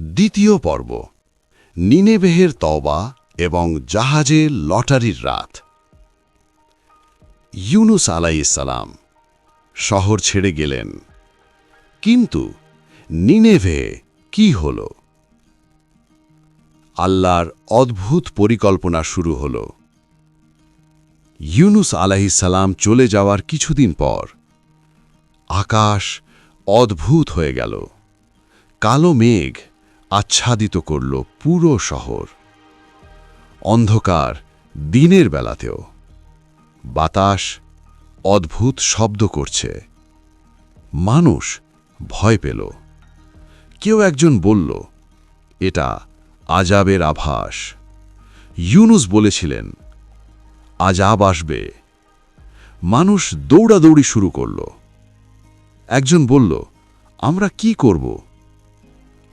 দ্বিতীয় পর্ব নিনেভের তওবা এবং জাহাজে লটারির রাত। ইউনুস আলাইহিস সালাম শহর ছেড়ে গেলেন, কিন্তু নিনেভে কি হল? আল্লাহর অদ্ভুত পরিকল্পনা শুরু হল। ইউনুস আলাইহিস সালাম চলে যাওয়ার কিছুদিন পর আকাশ অদ্ভুত হয়ে গেল। কালো মেঘ আচ্ছাদিত করল পুরো শহর। অন্ধকার দিনের বেলাতেও। বাতাস অদ্ভুত শব্দ করছে। মানুষ ভয় পেল। কেউ একজন বলল, এটা আযাবের আভাস। ইউনুস বলেছিলেন, আযাব আসবে। মানুষ দৌড়াদৌড়ি শুরু করল। একজন বলল, আমরা কি করব?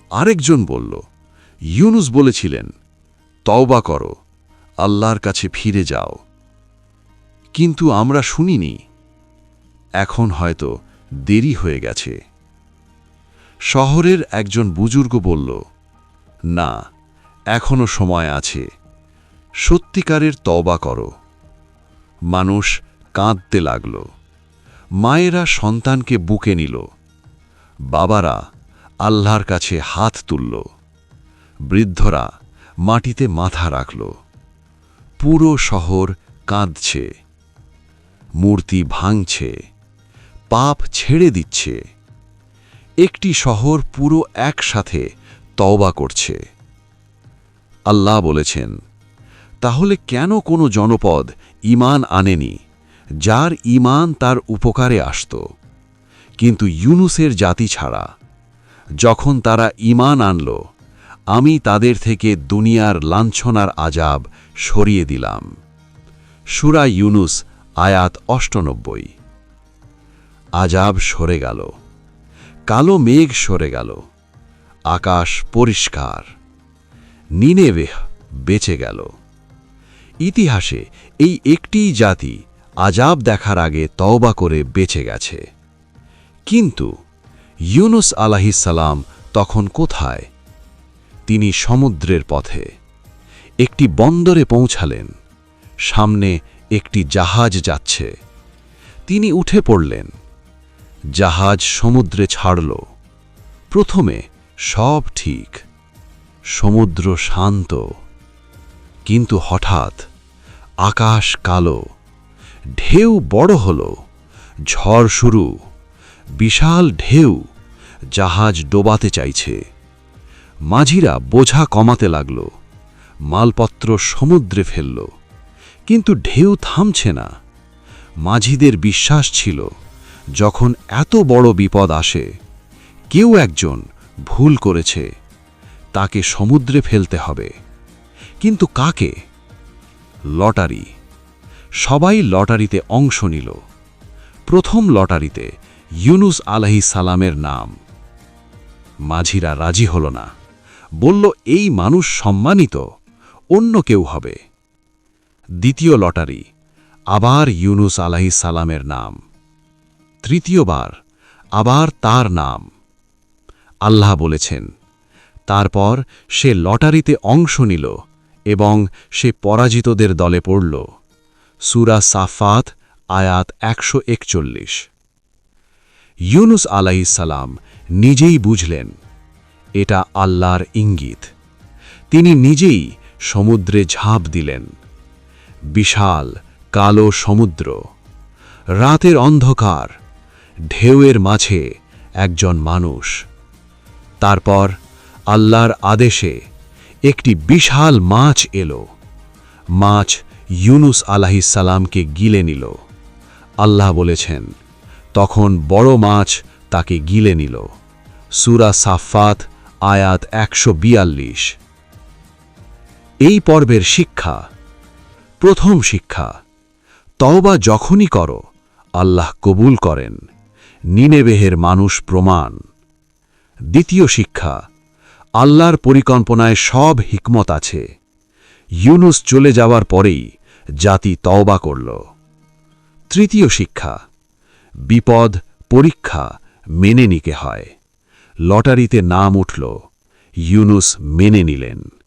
আরেকজন বলল, ইউনুস বলেছিলেন, তওবা করো, আল্লাহর কাছে ফিরে যাও। কিন্তু আমরা শুনিনি। এখন হয়তো দেরি হয়ে গেছে। শহরের একজন বুজুর্গ বলল, না, এখনো সময় আছে। সত্যিকারের তওবা করো। মানুষ কাঁদতে লাগল। মায়েরা সন্তানকে বুকে নিল। বাবারা আল্লাহর কাছে হাত তুলল। বৃদ্ধরা মাটিতে মাথা রাখল। পুরো শহর কাঁদছে। মূর্তি ভাঙছে, পাপ ছেড়ে দিচ্ছে। একটি শহর পুরো একসাথে তওবা করছে। আল্লাহ বলেছেন, তাহলে কেন কোনো জনপদ ঈমান আনেনি, যার ঈমান তার উপকারে আসত? কিন্তু ইউনুসের জাতি ছাড়া যখন তারা ঈমান আনল, আমি তাদের থেকে দুনিয়ার লাঞ্ছনার আযাব সরিয়ে দিলাম। সূরা ইউনুস আয়াত ৯৮। আযাব সরে গেল। কালো মেঘ সরে গেল। আকাশ পরিষ্কার। নিনেভে বেঁচে গেল। ইতিহাসে এই একটিই জাতি আযাব দেখার আগে তওবা করে বেঁচে গেছে। কিন্তু ইউনুস আলাইহিস সালাম তখন কোথায়? তিনি সমুদ্রের পথে। একটি বন্দরে পৌঁছালেন। সামনে একটি জাহাজ যাচ্ছে। তিনি উঠে পড়লেন। জাহাজ সমুদ্রে ছাড়ল। প্রথমে সব ঠিক। সমুদ্র শান্ত। কিন্তু হঠাৎ আকাশ কালো। ঢেউ বড় হল। ঝড় শুরু। বিশাল ঢেউ জাহাজ ডোবাতে চাইছে। মাঝিরা বোঝা কমাতে লাগল। মালপত্র সমুদ্রে ফেলল। কিন্তু ঢেউ থামছে না। মাঝিদের বিশ্বাস ছিল, যখন এত বড় বিপদ আসে, কেউ একজন ভুল করেছে, তাকে সমুদ্রে ফেলতে হবে। কিন্তু কাকে? লটারি। সবাই লটারিতে অংশ নিল। প্রথম লটারিতে ইউনুস আলাইহিস সালামের নাম। মাঝিরা রাজি হল না। বলল, এই মানুষ সম্মানিত, অন্য কেউ হবে। দ্বিতীয় লটারি, আবার ইউনুস আলাইহিস সালামের নাম। তৃতীয়বার আবার তার নাম। আল্লাহ বলেছেন, তারপর সে লটারিতে অংশ নিল এবং সে পরাজিতদের দলে পড়ল। সূরা সাফাত আয়াত ১৪১। ইউনুস আলাইহিস সালাম নিজেই বুঝলেন, এটা আল্লাহর ইঙ্গিত। তিনি নিজেই সমুদ্রে ঝাঁপ দিলেন। বিশাল কালো সমুদ্র। রাতের অন্ধকার। ঢেউয়ের মাঝে একজন মানুষ। তারপর আল্লাহর আদেশে একটি বিশাল মাছ এলো। মাছ ইউনুস আলাইহিস সালামকে গিলে নিল। আল্লাহ বলেছেন, তখন বড় মাছ তাকে গিলে নিল। সূরা সাফাত আয়াত ১৪২। এই পর্বের শিক্ষা। প্রথম শিক্ষা, তওবা যখনই করো, আল্লাহ কবুল করেন। নিনেভের মানুষ প্রমাণ। দ্বিতীয় শিক্ষা, আল্লাহর পরিকল্পনায় সব হিকমত আছে। ইউনুস চলে যাওয়ার পরেই জাতি তওবা করল। তৃতীয় শিক্ষা, বিপদ পরীক্ষা মেনে নিতে হয়। লটারিতে নাম উঠল, ইউনুস মেনে নিলেন।